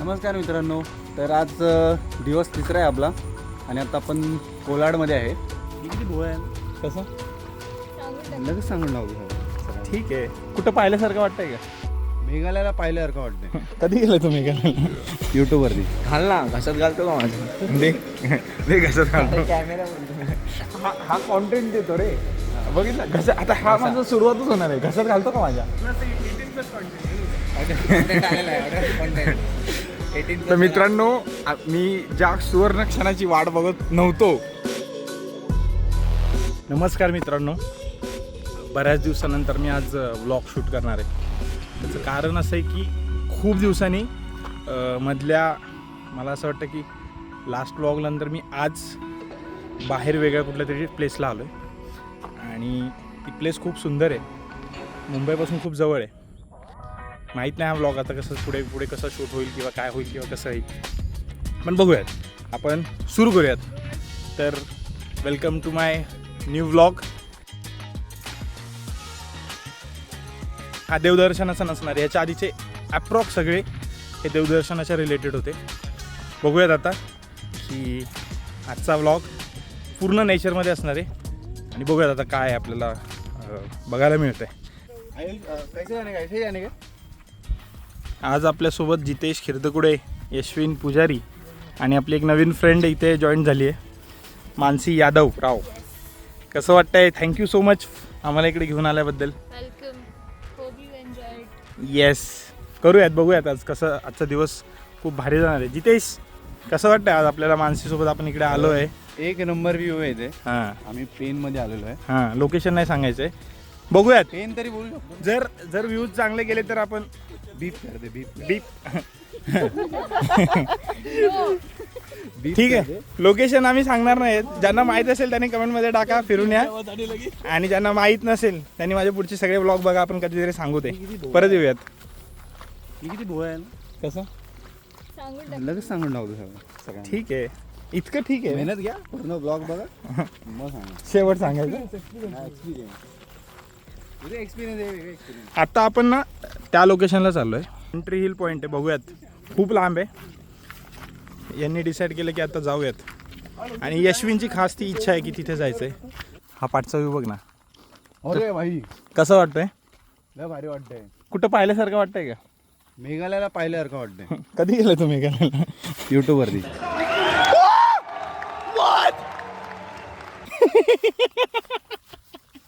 नमस्कार मित्रांनो. तर आज दिवस तिसरा आहे आपला आणि आता आपण कोलाडमध्ये आहे. किती भोळ आहे कसं लगेच सांगून लावतो. ठीक आहे. कुठं पाहिल्यासारखं वाटतंय का? मेघालयाला पाहिल्यासारखं वाटतंय. कधी गेलं तू मेघालयाला? यूट्यूबवरती. घाल ना, घशात घालतो का माझ्या? ते घशात घालतो. कॅमेरा हा कॉन्टेंट देतो रे. बघितलं घसा. आता हा माझा सुरुवातच होणार आहे. घशात घालतो का माझ्या? तर मित्रांनो, मी ज्या सुवर्ण क्षणाची वाट बघत नव्हतो. नमस्कार मित्रांनो, बऱ्याच दिवसानंतर मी आज व्लॉग शूट करणार आहे. त्याचं कारण असं आहे की खूप दिवसांनी मधल्या मला असं वाटतं की लास्ट व्लॉगनंतर मी आज बाहेर वेगळ्या कुठल्या तरी प्लेसला आलो आहे आणि ती प्लेस खूप सुंदर आहे. मुंबईपासून खूप जवळ आहे. माहीत नाही हा व्लॉग आता कसं पुढे कसं शूट होईल किंवा काय होईल किंवा कसं होईल, पण बघूयात. आपण सुरू करूयात. तर welcome to my new vlog. हा देवदर्शनाचा नसणार. याच्या आधीचे ॲप्रॉक्स सगळे हे देवदर्शनाच्या रिलेटेड होते. बघूयात आता की आजचा व्लॉग पूर्ण नेचरमध्ये असणार आहे आणि बघूयात आता काय आपल्याला बघायला मिळतं आहे. आज आपल्यासोबत जितेश खिरदकुडे, यशविन पुजारी आणि आपली एक नवीन फ्रेंड इथे जॉईन झाली आहे, मानसी यादव राव. कसं वाटतंय? थँक्यू सो मच आम्हाला इकडे घेऊन आल्याबद्दल. Welcome. Hope you enjoyed. Yes, करूयात. बघूयात आज कसं. आजचा दिवस खूप भारी जाणार आहे. जितेश, कसं वाटतं आज आपल्याला मानसीसोबत आपण इकडे आलो आहे? एक नंबर व्ह्यू आहे इथे. हां आम्ही पेनमध्ये आलेलो आहे. हां, लोकेशन नाही सांगायचं आहे. बघूयात. पेन तरी बोलू शकतो. जर व्ह्यूज चांगले गेले तर आपण बीप करते बीप डीप. बीप ठीक आहे. लोकेशन आम्ही सांगणार नाहीत. ज्यांना माहीत असेल त्यांनी कमेंटमध्ये टाका, फिरून या. आणि ज्यांना माहीत नसेल त्यांनी माझे पुढचे सगळे व्लॉग बघा. आपण कधीतरी सांगू ते. परत येऊयात. किती भोळ आहे कसं? सांगून टाक. लगेच सांगून लावतो सगळं. ठीक आहे. इतकं ठीक आहे. मेहनत घ्या, पूर्ण ब्लॉग बघा मग सांगा. शेवट सांगायचं. एक्सपिरियन्स आहे. आता आपण ना त्या लोकेशनला चाललो आहे. एंट्री हिल पॉईंट आहे. बघूयात. खूप लांब आहे. यांनी डिसाईड केलं की आता जाऊयात आणि यशविनची खास ती इच्छा आहे की तिथे जायचं आहे. हा पाठचा व्ह्यू बघ ना. अरे भाई, कसं वाटतंय? लय भारी वाटतंय. कुठं पाहिल्यासारखं वाटतंय का? मेघालयाला पाहिल्यासारखं वाटतंय. कधी गेलं तुम्ही मेघालयाला? यूट्यूबवरती.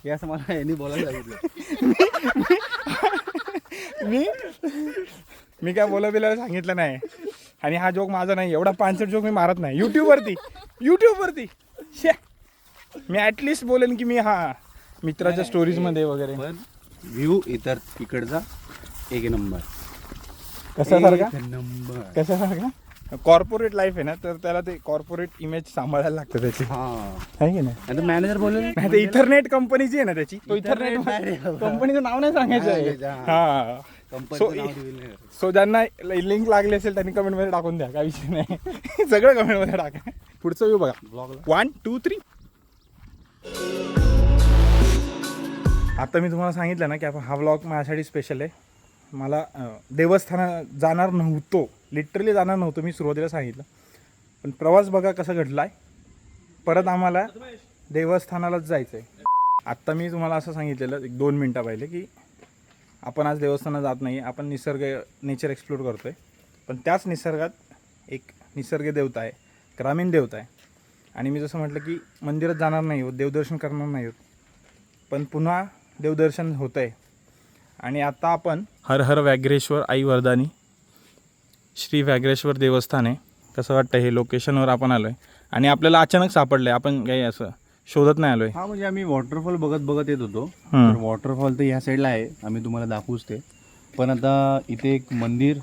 हे असं मला यांनी बोलायला सांगितलं. मी काय बोला सांगितलं नाही. आणि हा जोक माझा नाही. एवढा 65 जोक मी मारत नाही यूट्यूबवरती. शे, मी ॲटलिस्ट बोलेन की मी मित्राच्या स्टोरीजमध्ये वगैरे. पण व्ह्यू इकडचा एक नंबर. कशासारखा? कॉर्पोरेट लाईफ आहे ना, तर त्याला ते कॉर्पोरेट इमेज सांभाळायला लागतं त्याची. आहे की नाही? आता मॅनेजर बोलले नाही, ते इथरनेट कंपनीची आहे ना त्याची. तो इथरनेट कंपनीचं नाव नाही सांगायचं आहे. सो ज्यांना लिंक लागली असेल त्यांनी कमेंटमध्ये टाकून द्या. काय विषय नाही. सगळं कमेंटमध्ये टाका. पुढचं व्ह्यू बघा. 1 2 3. आता मी तुम्हाला सांगितलं ना की हा व्लॉग माझ्यासाठी स्पेशल आहे. मला देवस्थानात जाणार नव्हतो, लिटरली जाणार नव्हतो. मी सुरुवातीला सांगितलं, पण प्रवास बघा कसा घडला आहे. परत आम्हाला देवस्थानालाच जायचं आहे. आत्ता मी तुम्हाला असं सांगितलेलं 1-2 मिनटं पहिले की आपण आज देवस्थानात जात नाही, आपण नेचर एक्सप्लोर करतो आहे. पण त्याच निसर्गात एक निसर्ग देवता आहे, ग्रामीण देवता आहे. आणि मी जसं म्हटलं की मंदिरात जाणार नाही आहोत, देवदर्शन करणार नाही आहोत, पण पुन्हा देवदर्शन होतं आहे. आणि आता आपण हर हर व्याघ्रेश्वर आई वरदानी श्री व्याघ्रेश्वर देवस्थान आहे. कसं वाटतं? हे लोकेशनवर आपण आलो आहे आणि आपल्याला अचानक सापडलं आहे. आपण काही असं शोधत नाही आलो आहे. हा, म्हणजे आम्ही वॉटरफॉल बघत येत होतो. तर वॉटरफॉल तर ह्या साईडला आहे, आम्ही तुम्हाला दाखवूच ते. पण आता इथे एक मंदिर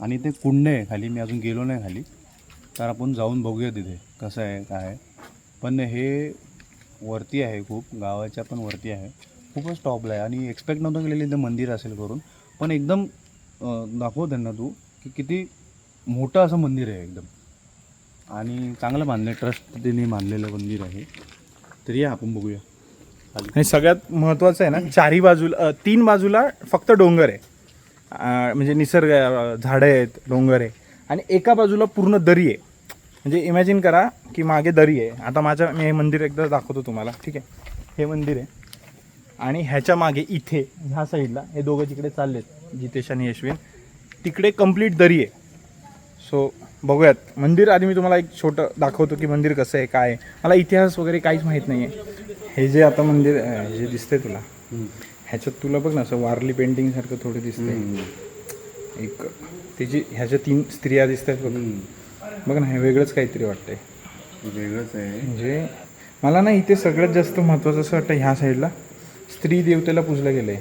आणि इथे कुंड आहे खाली. मी अजून गेलो नाही खाली, तर आपण जाऊन बघूया तिथे कसं आहे काय आहे. पण हे वरती आहे, खूप गावाच्या पण वरती आहे, खूपच टॉपला आहे. आणि एक्सपेक्ट नव्हतं केलेलं इथं मंदिर असेल करून. पण एकदम दाखव त्यांना तू की किती मोठं असं मंदिर आहे एकदम. आणि चांगलं बांधलं आहे, ट्रस्टने बांधलेलं मंदिर आहे. तर या आपण बघूया. आणि सगळ्यात महत्त्वाचं आहे ना, चारी बाजूला 3 बाजूला फक्त डोंगर आहे. म्हणजे निसर्ग, झाडं आहेत, डोंगर आहे. आणि एका बाजूला पूर्ण दरी आहे. म्हणजे इमॅजिन करा की मागे दरी आहे. आता मी हे मंदिर एकदा दाखवतो तुम्हाला. ठीक आहे, हे मंदिर आहे आणि ह्याच्या मागे इथे ह्या साईडला हे दोघं जिकडे चाललेत, जितेश आणि यशविन, तिकडे कंप्लीट दरी आहे. सो बघूयात मंदिर. आधी मी तुम्हाला एक छोटं दाखवतो की मंदिर कसं आहे, काय आहे. मला इतिहास वगैरे काहीच माहीत नाही आहे. हे जे आता मंदिर हे जे दिसतंय तुला, ह्याच्यात तुला बघ ना असं वारली पेंटिंगसारखं थोडं दिसतंय. एक त्याची ह्याच्या 3 स्त्रिया दिसत आहेत बघ ना. हे वेगळंच काहीतरी वाटतंय, वेगळंच आहे. म्हणजे मला ना इथे सगळ्यात जास्त महत्त्वाचं असं वाटतं, ह्या साईडला स्त्री देवतेला पूजलं गेलं आहे.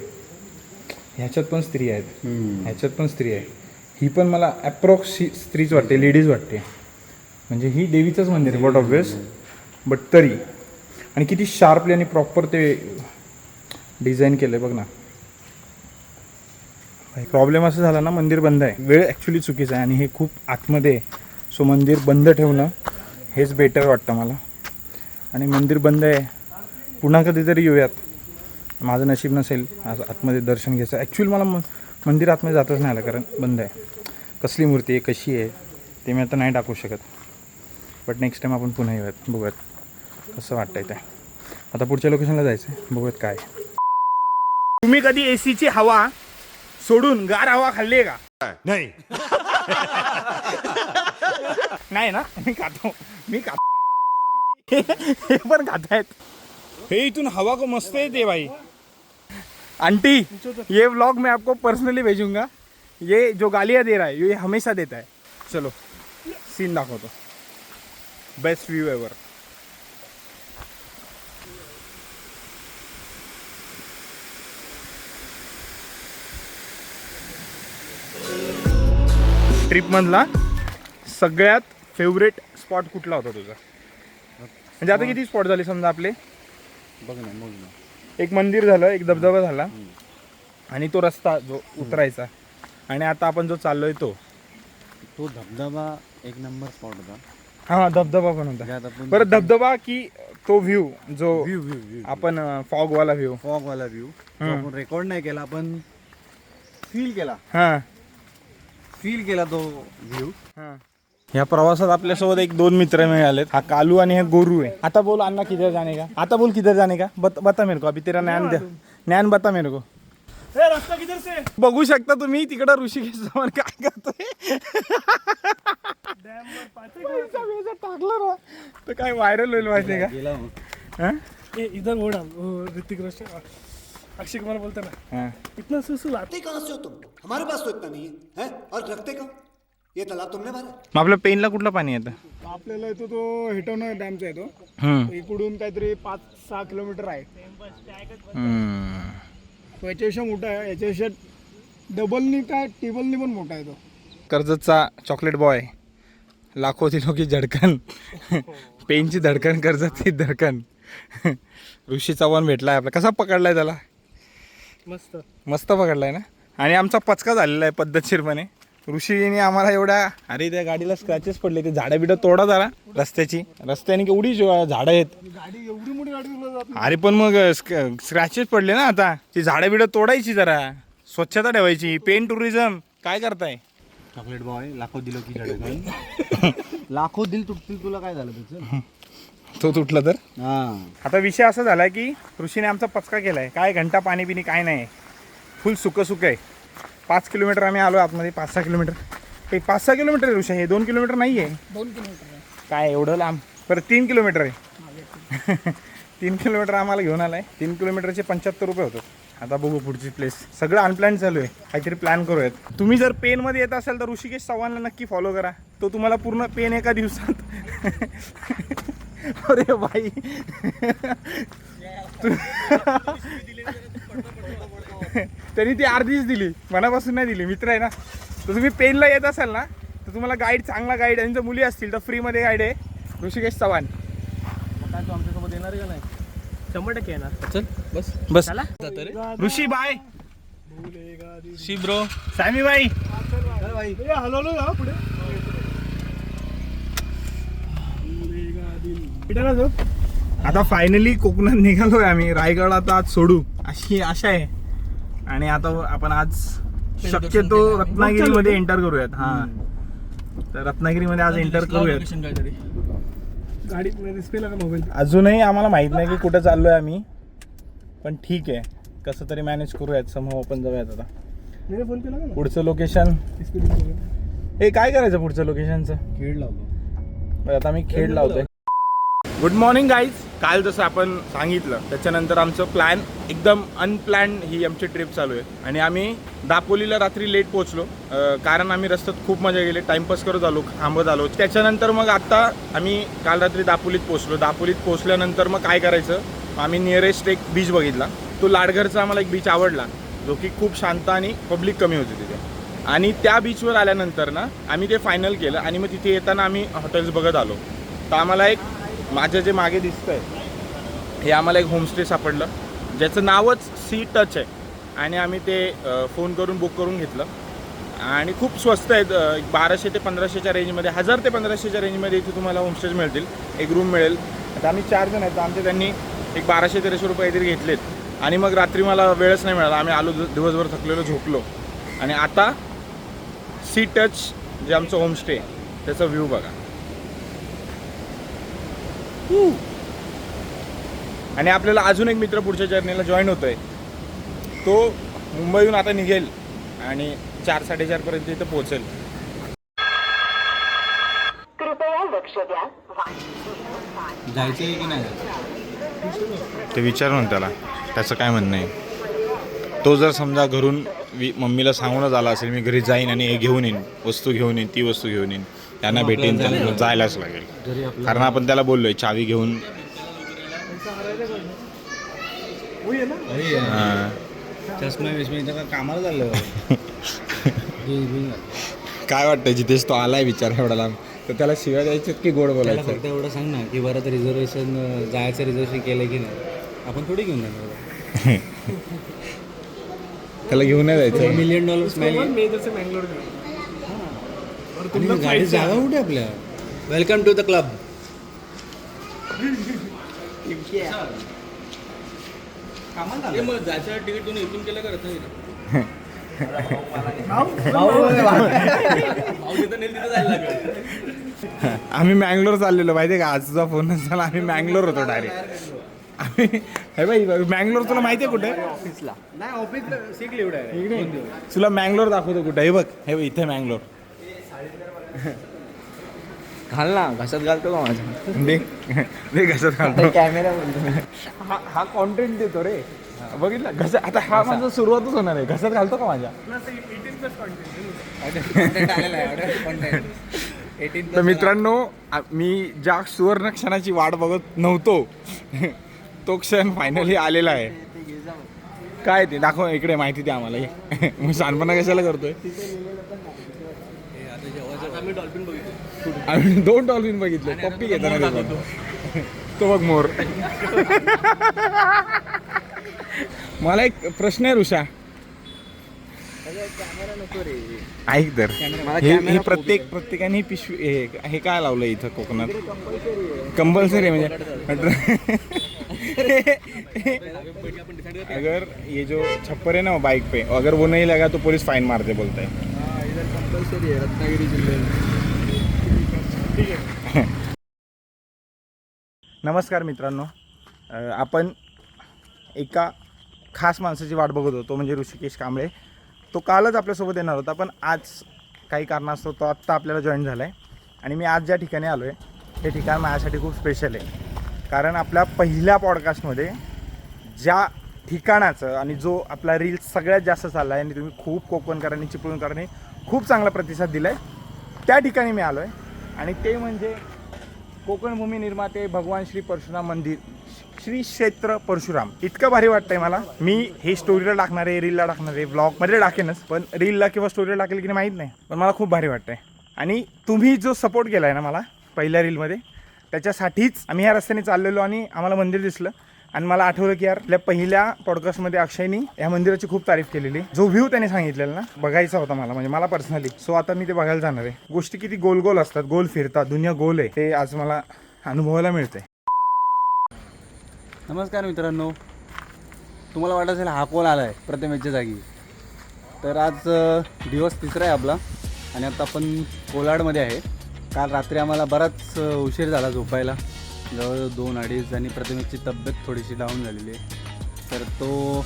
ह्याच्यात पण स्त्री आहेत, ह्याच्यात पण स्त्री आहे. ही पण मला ॲप्रॉक्स स्त्रीच वाटते, लेडीज वाटते. म्हणजे ही देवीचंच मंदिर आहे बट ऑब्वियस, बट तरी. आणि किती शार्पली आणि प्रॉपर ते डिझाईन केलं आहे बघ ना. प्रॉब्लेम असं झाला ना, मंदिर बंद आहे. वेळ ॲक्च्युली चुकीचा आहे आणि हे खूप आतमध्ये आहे. सो मंदिर बंद ठेवणं हेच बेटर वाटतं मला. आणि मंदिर बंद आहे, पुन्हा कधीतरी येऊयात. माझं नशीब नसेल आज आतमध्ये दर्शन घ्यायचं. ॲक्च्युअली मला मंदिर आतमध्ये जातच नाही आलं, कारण बंद आहे. कसली मूर्ती आहे, कशी आहे ते मी आता नाही टाकू शकत. बट नेक्स्ट टाईम आपण पुन्हा येऊयात, बघूयात कसं वाटतंय ते. आता पुढच्या लोकेशनला जायचं आहे, बघूयात काय. तुम्ही कधी एसीची हवा सोडून गार हवा खाल्ली आहे का? नाही. नाही ना, मी खातो. हे पण खातायत. हे इथून हवा को मस्त येते भाई. आंटी, ये व्लॉग मैं आपको पर्सनली भेजूंगा. ये जो गालियाँ दे रहा है ये हमेशा देता है. चलो सीन दाखवतो. Best view ever. ट्रिपमधला सगळ्यात फेवरेट स्पॉट कुठला होता तुझा? म्हणजे आता किती स्पॉट झाले समजा आपले? बघ ना. एक मंदिर झालं, एक धबधबा झाला आणि तो रस्ता जो उतरायचा, आणि आता आपण जो चाललोय तो धबधबा एक नंबर स्पॉट होता. हा, धबधबा पण होता. परत धबधबा की तो व्ह्यू जो आपण फॉगवाला व्ह्यू आपण रेकॉर्ड नाही केला, आपण फील केला तो व्ह्यू. या प्रवासात आपल्यासोबत 1-2 मित्र मिळालेत. हा कालू आणि हे गोरू आहे. आता बोल अन्ना किधर जाने का? आता बोल किधर जाने का? बता मेरे को. अभी तेरा ज्ञान बता मेरे को. रास्ता किधर से? बघू शकता तुम्ही तिकडं ऋषिकेश चव्हाण काय करतोय. टाकलं ना तर काय व्हायरल होईल माहिती का? इधर वो डाल, वो ऋतिक रोशन अक्षय कुमार बोलता ना, इतना सुसुल आते कहाँ से हो तुम? हमारे पास तो इतना नहीं है, हैं? और रखते कहाँ? ये तालाब तुमने भरा? मग आपल्या पेनला कुठलं पाणी येतं? आपल्याला येतो तो हिटवणा डॅमचा येतो. इकडून काहीतरी 5-6 किलोमीटर आहे. तो याच्यापेक्षा मोठा आहे, याच्यापेक्षा डबलनी काय टेबलनी पण मोठा आहे तो. कर्जतचा चॉकलेट बॉय, लाखो दिलो की झडकन. पेनची धडकन, कर्जतची धडकन. ऋषी चव्हाण भेटलाय आपला. कसा पकडलाय त्याला? मस्त पकडलाय ना. आणि आमचा पचका झालेला आहे पद्धतशीरपणे. ऋषीने आम्हाला एवढ्या, अरे त्या गाडीला स्क्रॅचेस पडले, ते झाडं बिडं तोडा जरा रस्त्याने केवढी झाडं आहेत. गाडी एवढी मोठी गाडी. अरे पण मग स्क्रॅचेस पडले ना, आता ती झाडं बिडं तोडायची, जरा स्वच्छता ठेवायची. पेन टुरिझम काय करताय? चॉकलेट बॉय, लाखो दिलो की झडकन. लाखो दिल तुटतील, तुला काय झालं त्याचं? तो तुटला तर. हा, आता विषय असा झाला की ऋषीने आमचा पचका केलाय. काय घंटा पाणी बिनी काय नाही, फुल सुकं आहे. 5 किलोमीटर आम्ही आलो आतमध्ये. 5-6 किलोमीटर. हे 5-6 किलोमीटर आहे ऋषी, हे 2 किलोमीटर नाही आहे. 2 किलोमीटर काय एवढं लांब? परत 3 किलोमीटर आहे. 3 किलोमीटर आम्हाला घेऊन आलाय. 3 किलोमीटरचे 75 रुपये होतात. आता बघू पुढची प्लेस. सगळं अनप्लॅन चालू आहे, काहीतरी प्लॅन करूयात. तुम्ही जर पेनमध्ये येत असाल तर ऋषिकेश चव्हाणला नक्की फॉलो करा. तो तुम्हाला पूर्ण पेन एका दिवसात. अरे भाई, तरी ती अर्धीच दिली, मनापासून नाही दिली. मित्र आहे ना. तर तुम्ही पेनला येत असाल ना, तर तुम्हाला गाईड, चांगला गाईड, आणि जर मुली असतील तर फ्रीमध्ये गाईड आहे ऋषिकेश चव्हाण. काय तू आमच्यासोबत येणार का नाही? 100% येणार. चल बस बस ऋषी बाय. शी ब्रो. सॅमी बाई. हलवलो ना पुढे. आता फायनली कोकणात निघालोय आम्ही. रायगड आता आज सोडू अशी आशा आहे. आणि आता आपण आज शक्यतो रत्नागिरीमध्ये एंटर करूयात. हा, तर रत्नागिरीमध्ये आज एंटर करूयात. गाडीत डिस्प्लेला का मोबाईल अजूनही आम्हाला माहित नाही की कुठं चाललोय आम्ही, पण ठीक आहे कसं तरी मॅनेज करूयात. समूह आपण जाऊयात आता. मी फोन केला का पुढचं लोकेशन हे काय करायचं पुढचं लोकेशनचं? खेळ लावतो. बरं आता मी खेड लावतोय. Good morning guys. काल जसं आपण सांगितलं त्याच्यानंतर आमचं प्लॅन एकदम अनप्लॅन ही आमची ट्रिप चालू आहे. आणि आम्ही दापोलीला रात्री लेट पोहोचलो कारण आम्ही रस्त्यात खूप मजा गेली, टाइमपास करत आलो, थांबत आलो. त्याच्यानंतर मग आता आम्ही काल रात्री दापोलीत पोहोचलो. दापोलीत पोहोचल्यानंतर मग काय करायचं, आम्ही नियरेस्ट एक बीच बघितला. तो लाडघरचा आम्हाला एक बीच आवडला जो की खूप शांत आणि पब्लिक कमी होती तिथे. आणि त्या बीचवर आल्यानंतर ना आम्ही ते फायनल केलं आणि मग तिथे येताना आम्ही हॉटेल्स बघत आलो. तर आम्हाला एक माझ्या जे मागे दिसतंय हे आम्हाला एक होमस्टे सापडलं ज्याचं नावच सी टच आहे. आणि आम्ही ते फोन करून बुक करून घेतलं आणि खूप स्वस्त आहेत. 1200 ते 1500च्या रेंजमध्ये, 1000 ते 1500च्या रेंजमध्ये इथे तुम्हाला होमस्टेज मिळतील. एक रूम मिळेल. आता आम्ही 4 जण आहेत तर आमचे त्यांनी एक 1200-1300 रुपये तरी घेतलेत. आणि मग रात्री मला वेळच नाही मिळाला, आम्ही आलो दिवसभर थकलेलो, झोपलो. आणि आता सी टच जे आमचं होमस्टे त्याचा व्ह्यू बघा. आणि आपल्याला अजून एक मित्र पुढच्या जर्नीला जॉईन होतोय. तो मुंबईहून आता निघेल आणि 4-4:30 पर्यंत इथं पोहोचेल. जायचं आहे की नाही? ते विचारून त्याला त्याचं काय म्हणणं आहे. तो जर समजा घरून मम्मीला सांगूनच आला असेल मी घरी जाईन आणि हे घेऊन येईन, वस्तू घेऊन येईन, ती वस्तू घेऊन येईन, त्यांना भेटेन, त्यांना जायलाच लागेल. कारण आपण त्याला बोललोय चावी घेऊन. चष्मा विस्मा कामाला झालं. काय वाटतं जिथेच तो आलाय विचार एवढा लांब तर त्याला शिव्या द्यायचे की गोड त्याला बोलायचं? फक्त एवढं सांग ना की बरं तर रिझर्वेशन जायचं रिझर्वेशन केलं की नाही, आपण थोडी घेऊन जाणार. त्याला घेऊन नाही जायचं. $1 million मेजरचे मँगलोर गाडी जागा कुठे आपल्या. Welcome to the club. जायचं तिकीट तुम्ही इथून केलं करत नाही. आम्ही मँगलोर चाललेलो माहिती आहे का? आजचा फोन झाला आम्ही मँगलोर होतो डायरेक्ट. आम्ही हे बाई मँगलोर तुला माहिती आहे कुठे? ऑफिसला नाही ऑफिसला शिकली एवढं. तुला मँगलोर दाखवतो कुठे. हे बघ हे बघ इथे मँगलोर. घाल ना, घशात घालतो का माझ्या? दे घशात घालतो. कॅमेरा बोलतो. हा कॉन्टेंट देतो रे. बघितलं घसा. आता हा माझा सुरुवातच होणार आहे. घशात घालतो का माझ्या? तर मित्रांनो मी ज्या सुवर्ण क्षणाची वाट बघत नव्हतो तो क्षण फायनली आलेला आहे. काय ते दाखव इकडे, माहिती द्या आम्हाला. मग शहाणपणा कशाला करतोय? आम्ही 2 डॉल्फिन बघितले. पप्पी घेताना तो बघ मोर. मला एक प्रश्न आहे ऋषा, ऐक तर. हे प्रत्येकाने पिशवी हे काय लावलं इथं कोकणात? कंपल्सरी म्हणजे अगर ये जो छप्पर है ना बाइक पे, अगर वो नहीं लगा तो पुलिस फाइन मारते बोलता है. कंपल्सरी आहे रत्नागिरी जिल्ह्यात. नमस्कार मित्रांनो. आपण एका खास माणसाची वाट बघत होतो म्हणजे ऋषिकेश कांबळे. तो कालच आपल्यासोबत येणार होता पण आज काही कारणास्तव तो आत्ता आपल्याला जॉईन झाला आहे. आणि मी आज ज्या ठिकाणी आलो आहे ते ठिकाण माझ्यासाठी खूप स्पेशल आहे. कारण आपल्या पहिल्या पॉडकास्टमध्ये ज्या ठिकाणाचं आणि जो आपला रील्स सगळ्यात जास्त चालला आहे आणि तुम्ही खूप कोकणकरांनी चिपळूणकरांनी खूप चांगला प्रतिसाद दिला आहे त्या ठिकाणी मी आलो आहे. आणि ते म्हणजे कोकणभूमी निर्माते भगवान श्री परशुराम मंदिर, श्री क्षेत्र परशुराम. इतकं भारी वाटतंय मला. मी हे स्टोरीला टाकणार आहे, रीलला टाकणार आहे, ब्लॉगमध्ये टाकेनच, पण रीलला किंवा स्टोरीला टाकेल की नाही माहीत नाही. पण मला खूप भारी वाटतंय. आणि तुम्ही जो सपोर्ट केला आहे ना मला पहिल्या रीलमध्ये त्याच्यासाठीच आम्ही ह्या रस्त्याने चाललेलो आणि आम्हाला मंदिर दिसलं. आणि मला आठवलं की यार आपल्या पहिल्या पॉडकास्टमध्ये अक्षयनी या मंदिराची खूप तारीफ केलेली. जो व्ह्यू त्याने सांगितलेला ना बघायचा होता मला, म्हणजे मला पर्सनली. सो आता मी ते बघायला जाणार आहे. गोष्टी किती गोल गोल असतात, गोल फिरतात, दुनिया गोल आहे, ते आज मला अनुभवायला मिळते. नमस्कार मित्रांनो. तुम्हाला वाटत असेल हा कोण आला आहे प्रथमेशच्या जागी. तर आज दिवस 3रा आहे आपला आणि आता आपण कोलाडमध्ये आहे. काल रात्री आम्हाला बराच उशीर झाला झोपायला, जवळजवळ 2-2:30 आणि प्रथमेशची तब्येत थोडीशी डाऊन झालेली आहे. तर तो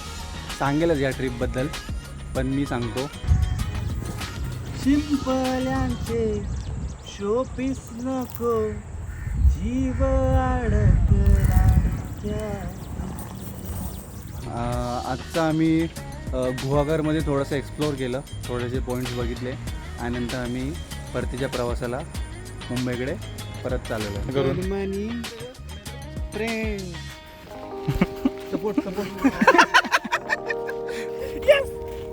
सांगेलच या ट्रिपबद्दल, पण मी सांगतो. शिंपल्यांचे शोपीस नको जीव आजचा आम्ही गुहागरमध्ये थोडंसं एक्सप्लोअर केलं, थोडेसे पॉईंट्स बघितले आणि नंतर आम्ही परतीच्या प्रवासाला मुंबईकडे परत चाललेलो आहे.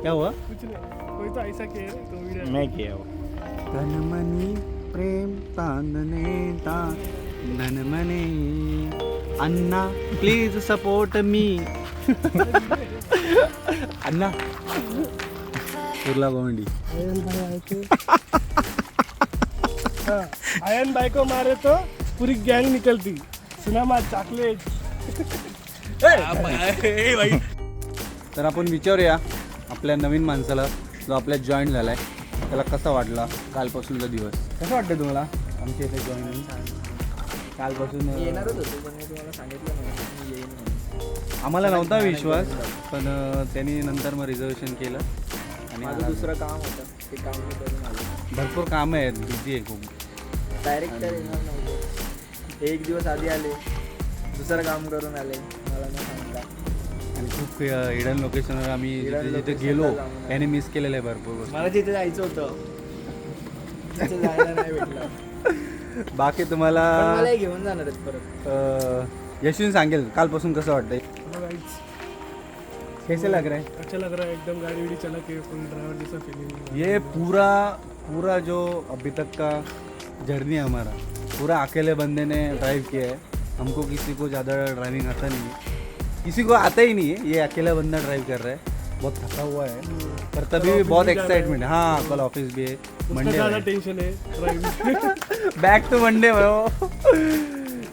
क्या हुआ? कुछ नहीं, कोई तो ऐसा कह रहा है तो वीडियो मैं किया धनमनी प्रेम तांदने धनमने अन्ना प्लीज सपोर्ट मी. अन्ना कुर्ला गोवंडी. आयन भाई को मारे तो पूरी गैंग निकलती. Cinema chocolate. तर आपण विचारूया आपल्या नवीन माणसाला, जो आपल्यात जॉईन झाला आहे, त्याला कसा वाटला कालपासूनचा दिवस. कसं वाटतं तुम्हाला आमच्या इथे जॉईन कालपासून? येणारच होतो पण मी तुम्हाला सांगितलं नाही मी येईन म्हणून. आम्हाला नव्हता विश्वास, पण त्यांनी नंतर मग रिझर्वेशन केलं आणि माझं दुसरं काम होतं ते काम मी करून आलो. भरपूर कामं आहेत, बिझी आहे खूप. डायरेक्टर येणार नव्हते, एक दिवस आधी आले, दुसरं काम करून आले, मला नाही सांगितलं. आणि खूप हिडन लोकेशनवर आम्ही Hidden जिथे जिथे location गेलो ला जाऊन आलो. त्याने मिस केलेलं आहे भरपूर गोष्टी. मला तिथे जायचं होतं, तिथे जायला नाही भेटलं. बाकी पण तुम्हाला मला घेऊन जाणार आहेत परत. यशवीन सांगेल कालपासून कसं वाटतंय, कैसे लग रहा है? अच्छा लग रहा है एकदम. गाड़ी उड़ी चला के फुल ड्राइवर जैसा फीलिंग. ये पूरा जो अभी तक का जर्नी है हमारा, पूरा अकेले बंदे ने ड्राइव किया है. हमको किसी को ज़्यादा ड्राइविंग आता नहीं है, किसी को आता ही नहीं है. ये अकेला बंदा ड्राइव कर रहा है, बहुत थका हुआ है, पर तभी भी बहुत एक्साइटमेंट है. हाँ, कल ऑफिस भी है, मंडे ज़्यादा टेंशन है ड्राइविंग. बॅक टू मंडे भाऊ.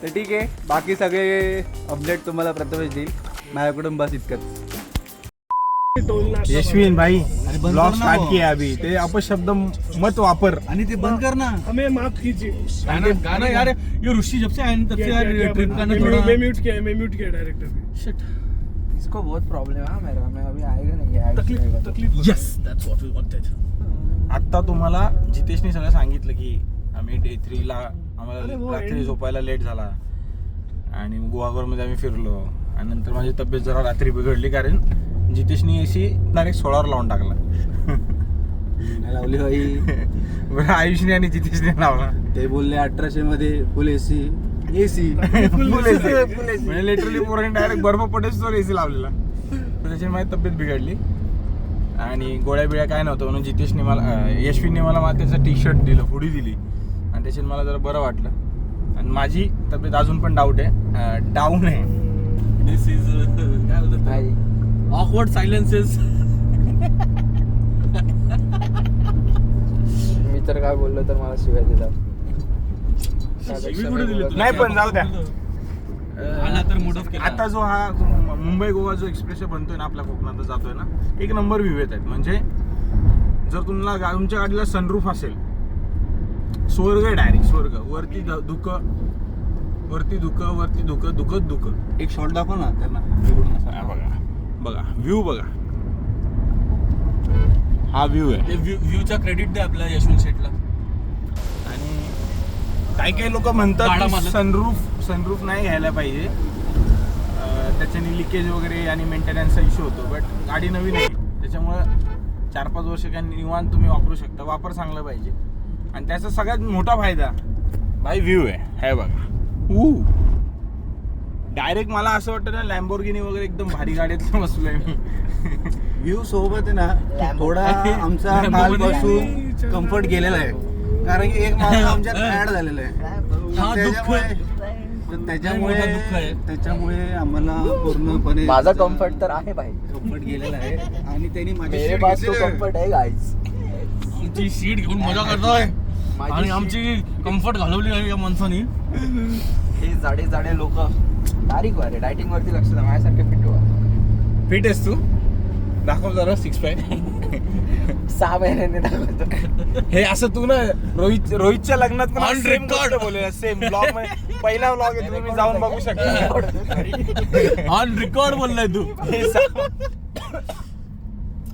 तर ठीक आहे, बाकी सगळे अपडेट तुम्हाला प्रथमेश देईल. माझ्याकडून बस इतकंच. यशवीन भाई ब्लॉग स्टार्ट किया अभी, ते अपशब्द मत वापर. आणि ते बंद कर ना. हमें माफ कीजिए. गाना यार, ये ऋषि जब से आए ना तब से यार ट्रिप का ना मैं थोड़ा म्यूट किया डायरेक्टर ने. इसको बहुत प्रॉब्लम है मेरा, मैं अभी आएगा नहीं आएगा. तकलीफ. Yes that's what we wanted. आत्ता तुम्हाला जितेशने सगळं सांगितलं की आम्ही Day 3 ला आम्हाला अरे वो रात्री end- झोपायला लेट झाला आणि गुहागरमध्ये आम्ही फिरलो आणि नंतर माझी तब्येत जरा रात्री बिघडली कारण जितेशनी एसी डायरेक्ट 16वर लावून टाकला. लावली बाई. बरं आयुषने आणि जितेशने लावला. ते बोलले 1800 मध्ये फुल एसी. फुल एसी म्हणजे लिटरली पोरांनी डायरेक्ट बर्फ पडेल एसी लावलेला. तर त्याच्याने माझी तब्येत बिघडली आणि गोळ्या बिळ्या काय नव्हतं म्हणून जितेशने मला यशवीनने मला त्याचं टी शर्ट दिलं, हुडी दिली आणि त्याच्याने मला जरा बरं वाटलं. आणि माझी तब्येत अजून पण डाऊन आहे. दिस इज काय बोलतात, ऑकवर्ड सायलेन्सेस. मी तर काय बोललो तर मला शिवाय दिला. नाही पण जाऊ द्या. आला तर मूड ऑफ केला. आता जो हा मुंबई गोवा जो एक्सप्रेस बनतोय ना आपल्या कोकणात जातोय ना, एक नंबर व्ह्यू येत आहेत. म्हणजे जर तुम्हाला तुमच्या गाडीला सनरूफ असेल, स्वर्ग आहे डायरेक्ट स्वर्ग. वरती धुक, वरती धुक, वरती धुक, धुकत धुक. एक शॉट दाखव ना त्यांना. बघा बघा व्ह्यू बघा, हा व्ह्यू आहे. व्ह्यूचा क्रेडिट दे आपल्या यशवंत शेटला. आणि काही काही लोक म्हणतात सनरूफ नाही घ्यायला पाहिजे, त्याच्याने लिकेज वगैरे आणि मेंटेनन्सचा इश्यू होतो. बट गाडी नवीन आहे त्याच्यामुळं 4-5 वर्ष काय निवांत तुम्ही वापरू शकता. वापर चांगला पाहिजे. आणि त्याचा सगळ्यात मोठा फायदा भाई व्ह्यू आहे. हे बघा डायरेक्ट मला असं वाटतं ना लॅम्बोर्गिनी वगैरे एकदम भारी गाडीत बसलोय मी. व्ह्यू सोबत आहे ना, थोडा आमचा कालपासून कम्फर्ट गेलेला आहे, कारण की एक माणूस आमच्यात ऍड झालेला आहे. त्याच्यामुळे आम्हाला पूर्णपणे माझा कम्फर्ट तर आहे भाई, कम्फर्ट गेलेला आहे. आणि त्यांनी मेरे पास तो कम्फर्ट आहे गाईज. आमची सीट घेऊन मजा करतोय आणि आमची कम्फर्ट घालवली आहे या माणसाने. हे जाडे जाडे लोक बारीक वारे डायटिंग वरती लक्ष द्या. माझ्यासारखे फिट व्हा. फिट आहेस तू? दाखव जरा 6 पॅक 6 महिन्यांनी दाखवतो. हे असं तू ना रोहितच्या लग्नात पण सेम गोष्ट बोलूया. सेम ब्लॉग मध्ये पहिला ब्लॉग आहे, तुम्ही जाऊन बघू शकता. ऑन रेकॉर्ड बोललाय तू.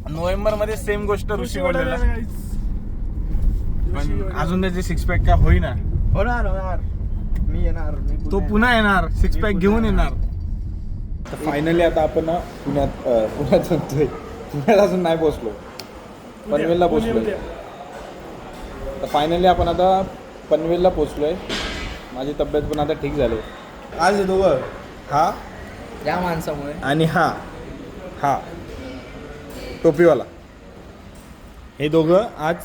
नोव्हेंबर मध्ये सेम गोष्ट ऋषी बोललेला. पण अजून त्याचे 6 पॅक काय होईना. होणार मी येणार. तो पुन्हा येणार 6 पॅक घेऊन येणार. फायनली आता आपण ना पुण्यात सांगतोय, पुण्यात अजून नाही पोहोचलो, पनवेलला पोहोचलोय. तर फायनली आपण आता पनवेलला पोहोचलोय. माझी तब्येत पण आता ठीक झाली. आज हे दोघं, हा या माणसामुळे आणि हा टोपीवाला, हे दोघं आज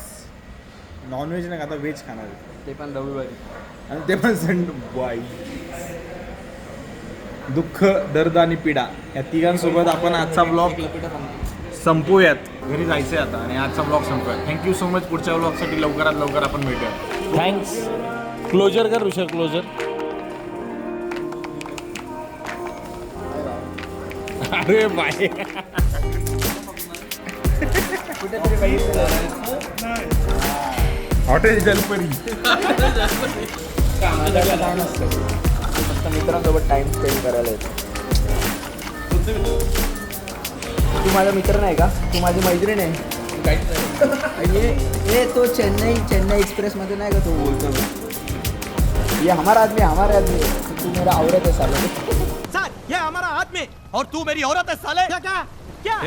नॉनव्हेज नाही आता व्हेज खाणार आहेत. ते पण रविवारी. आणि ते पण बाई. दुःख, दर्द आणि पीडा या तिघांसोबत आपण आजचा ब्लॉग संपवूयात. घरी जायचंय आता आणि आजचा ब्लॉग संपवूयात. Thank you so much. पुढच्या ब्लॉगसाठी लवकरात लवकर आपण भेटूया. थँक्स. क्लोजर कर ऋषभ, क्लोजर. अरे बाय. कुठेतरी बघितलं हॉटेल जलपरी. जाऊन असतं फक्त मित्रांसोबत टाइम स्पेंड करायला येतो. तू माझा मित्र नाही का? तू माझी मैत्रीण आहे. ये तो चेन्नई एक्सप्रेस मध्ये नाही का तो बोलतो, ये हमारा आदमी है. तू मेरा औरत है साले. सर ये हमारा आदमी और तू मेरी औरत है साले. क्या क्या क्या?